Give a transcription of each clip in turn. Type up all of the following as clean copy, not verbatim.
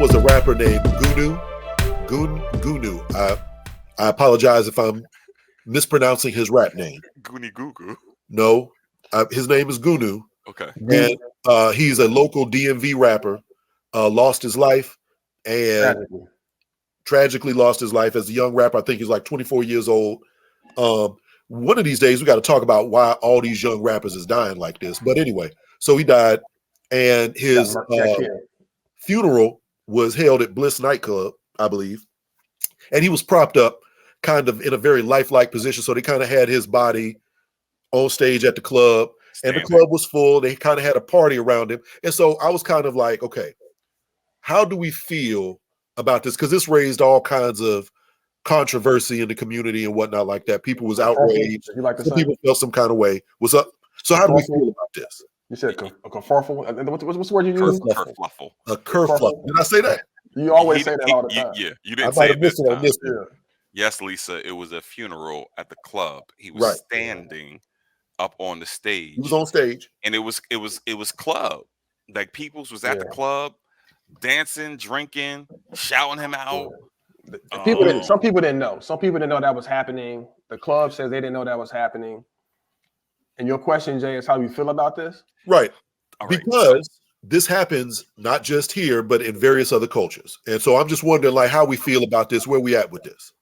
was a rapper named Goonew. I apologize if I'm mispronouncing his rap name. Goonie Goo Goo. No, his name is Goonew. Okay. And he's a local DMV rapper. Lost his life and tragically lost his life as a young rapper. I think he's like 24 years old. One of these days, we got to talk about why all these young rappers is dying like this. But anyway, so he died, and his funeral was held at Bliss nightclub, I believe. And he was propped up kind of in a very lifelike position. So they kind of had his body on stage at the club, and the club was full. They kind of had a party around him. And so I was kind of like, okay, how do we feel about this? Because this raised all kinds of controversy in the community and whatnot like that. People was outraged. Some people felt some kind of way. What's up? So how do we feel about this? You said a kerfuffle? What's the word you use? Kerfuffle. A kerfuffle. Did I say that? You always say that all the time. Yeah, you didn't say it this time. Yes, Lisa, it was a funeral at the club. He was standing up on the stage. He was on stage. And it was club. Like peoples was at the club, dancing, drinking, shouting him out. Some people didn't know. Some people didn't know that was happening. The club says they didn't know that was happening. And your question, Jay, is how you feel about this? Right. Because this happens not just here, but in various other cultures. And so I'm just wondering, like, how we feel about this, where we at with this.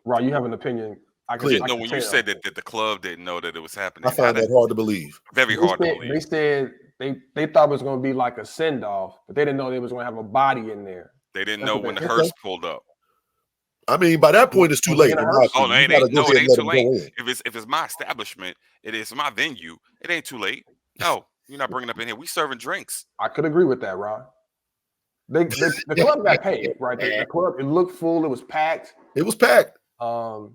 Right, you have an opinion. When you said that the club didn't know that it was happening, I find that hard to believe. Very hard to believe. They said they thought it was going to be like a send-off, but they didn't know they was going to have a body in there. They didn't know when the hearse pulled up. I mean, by that point, it's too late. It ain't too late. If it's my establishment, it is my venue. It ain't too late. No, you're not bringing up in here. We serving drinks. I could agree with that, Ron. The club got paid, right? The club, it looked full. It was packed. It was packed. My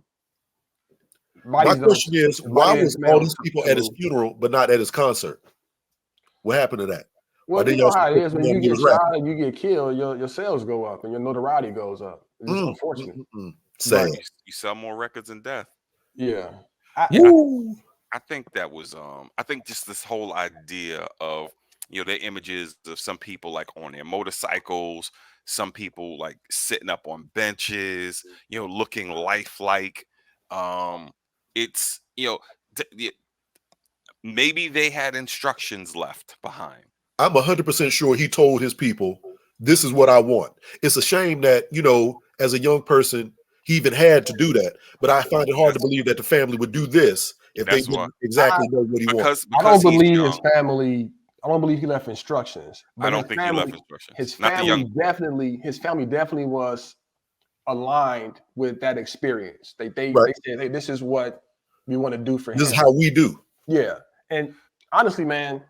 question is, why was all these people at his funeral but not at his concert? What happened to that? Well, you know how it is when you get shot and you get killed, your sales go up and your notoriety goes up. It's unfortunate. Sad. You sell more records than death. Yeah. I think that was I think just this whole idea of their images of some people like on their motorcycles, some people like sitting up on benches, looking lifelike. It's maybe they had instructions left behind. I'm 100% sure he told his people, this is what I want. It's a shame that, as a young person, he even had to do that. But I find it hard to believe that the family would do this if they didn't exactly know what he wanted. I don't believe his family. I don't believe he left instructions. I don't think he left instructions. His family definitely was aligned with that experience. They said, hey, this is what we want to do for him. This is how we do. Yeah. And honestly, man,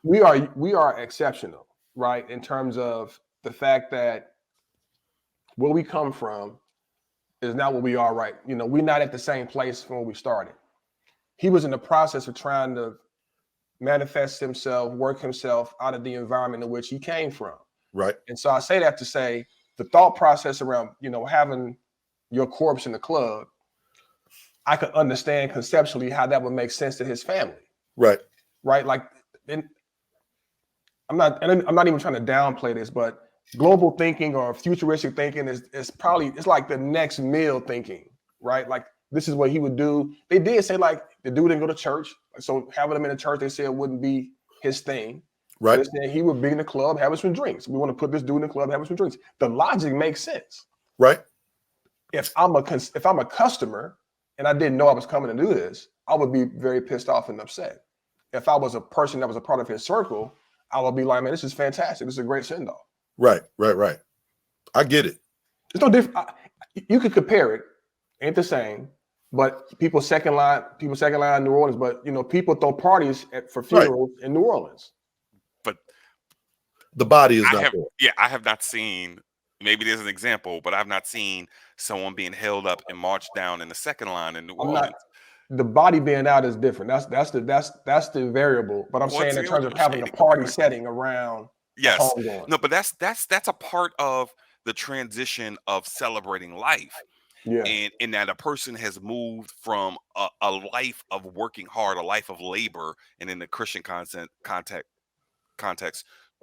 we are exceptional, right? In terms of the fact that where we come from is not what we are, right? We're not at the same place from where we started. He was in the process of trying to manifest himself, work himself out of the environment in which he came from. Right. And so I say that to say the thought process around, having your corpse in the club, I could understand conceptually how that would make sense to his family. Right. Right. Like, and I'm not even trying to downplay this, but global thinking or futuristic thinking is probably, it's like the next meal thinking, right? Like, this is what he would do. They did say like the dude didn't go to church. So having him in the church, they said wouldn't be his thing. Right. They said he would be in the club, having some drinks. We want to put this dude in the club, having some drinks. The logic makes sense. Right. If I'm a customer and I didn't know I was coming to do this, I would be very pissed off and upset. If I was a person that was a part of his circle, I would be like, man, this is fantastic. This is a great send-off. Right. I get it. It's no different. You could compare it. Ain't the same. But people second line in New Orleans, but people throw parties for funerals in New Orleans. But the body is not there. Yeah, I have not seen, maybe there's an example, but I've not seen someone being held up and marched down in the second line in New Orleans. The body being out is different. That's the variable. But I'm saying in terms of having a party setting around. Yes. No, but that's a part of the transition of celebrating life. Yeah. And in that a person has moved from a life of working hard, a life of labor, and in the Christian context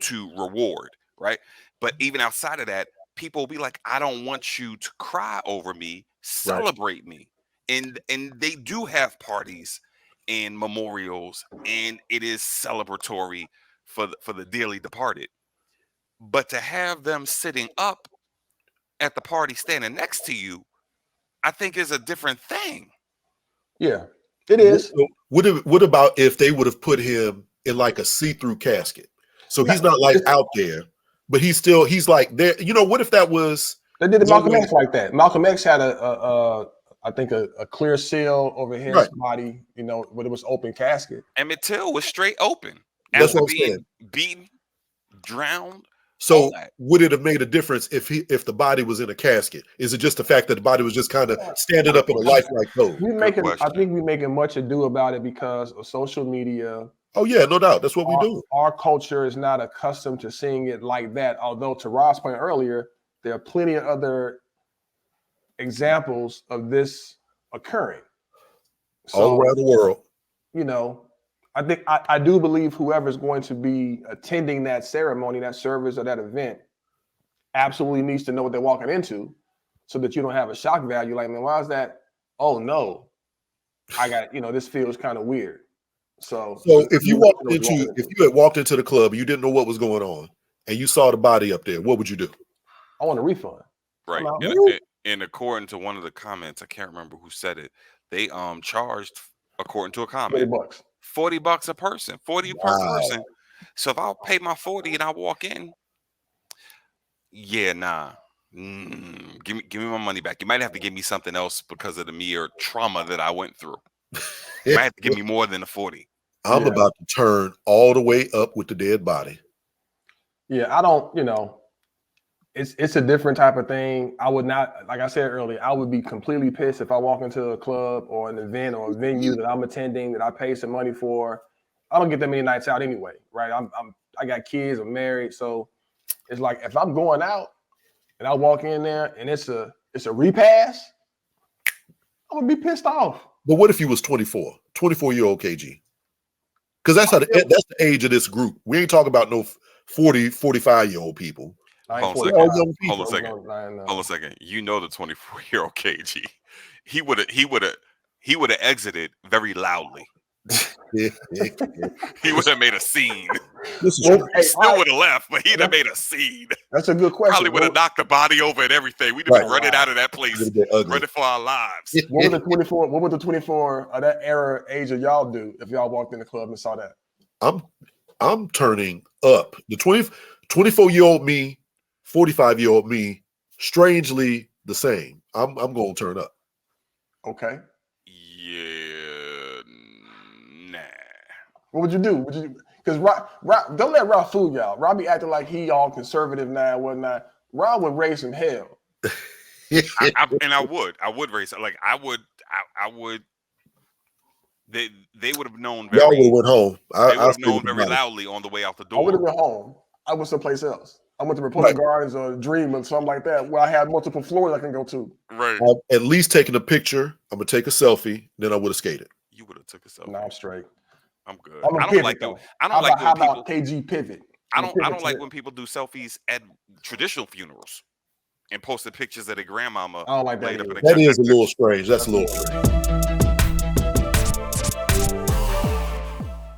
to reward, right? But even outside of that, people will be like, I don't want you to cry over me, celebrate me. And they do have parties and memorials, and it is celebratory for the dearly departed. But to have them sitting up at the party standing next to you, I think is a different thing. Yeah, it is. What about if they would have put him in like a see-through casket? So he's not like out there, but he's like there. You know, what if that was? They did the Malcolm X like that. Malcolm X had I think a clear seal over his body, you know, but it was open casket. Emmett Till was straight open. That's after what I'm saying. Beaten, drowned. So would it have made a difference if the body was in a casket? Is it just the fact that the body was just kind of standing up in a lifelike pose? I think we're making much ado about it because of social media. Oh yeah, no doubt. That's what we do. Our culture is not accustomed to seeing it like that. Although to Rob's point earlier, there are plenty of other examples of this occurring. So, all around the world. You know, I think I do believe whoever's going to be attending that ceremony, that service, or that event absolutely needs to know what they're walking into so that you don't have a shock value. Like, man, why is that? Oh no, I got, this feels kind of weird. So if you had walked into the club, you didn't know what was going on, and you saw the body up there, what would you do? I want a refund. Right. And according to one of the comments, I can't remember who said it, they charged, according to a comment, $40 a person, 40 per person. So if I'll pay my 40 and I walk in, yeah, nah. Give me my money back. You might have to give me something else because of the mere trauma that I went through. You might have to give me more than the 40. I'm about to turn all the way up with the dead body. Yeah, I don't, it's a different type of thing. I would not, like I said earlier, I would be completely pissed if I walk into a club or an event or a venue that I'm attending that I pay some money for. I don't get that many nights out anyway, right? I got kids, I'm married, so it's like if I'm going out and I walk in there and it's a repass, I'm gonna be pissed off. But what if he was 24-year-old KG? Because that's the age of this group. We ain't talking about no 40, 45-year-old people. Hold on a second. You know the 24-year-old KG. He would have exited very loudly. He would have made a scene. He still would have left, but he'd have made a scene. That's a good question. Probably would have knocked the body over and everything. We'd have been running out of that place, running for our lives. What would the 24 of that era age of y'all do if y'all walked in the club and saw that? I'm turning up. The 24-year-old me, 45-year-old me, strangely the same. I'm going to turn up. Okay. Yeah, nah. What would you do? Because Rob, don't let Rob fool y'all. Rob be acting like he all conservative now and whatnot. Rob would raise some hell. I would raise, like I would. They would have known. Y'all would have went home. They would have known very loudly on the way out the door. I would have went home. I went someplace else. I went to Republic Gardens or Dream or something like that, where I had multiple floors I can go to. Right. I've at least taken a picture. I'm gonna take a selfie. Then I would have skated. You would have took a selfie. No, I'm straight. I'm good. I don't like when KG pivot. I don't like when people do selfies at traditional funerals and posted pictures of their grandmama. I don't like that. That is a little strange. That's a little strange.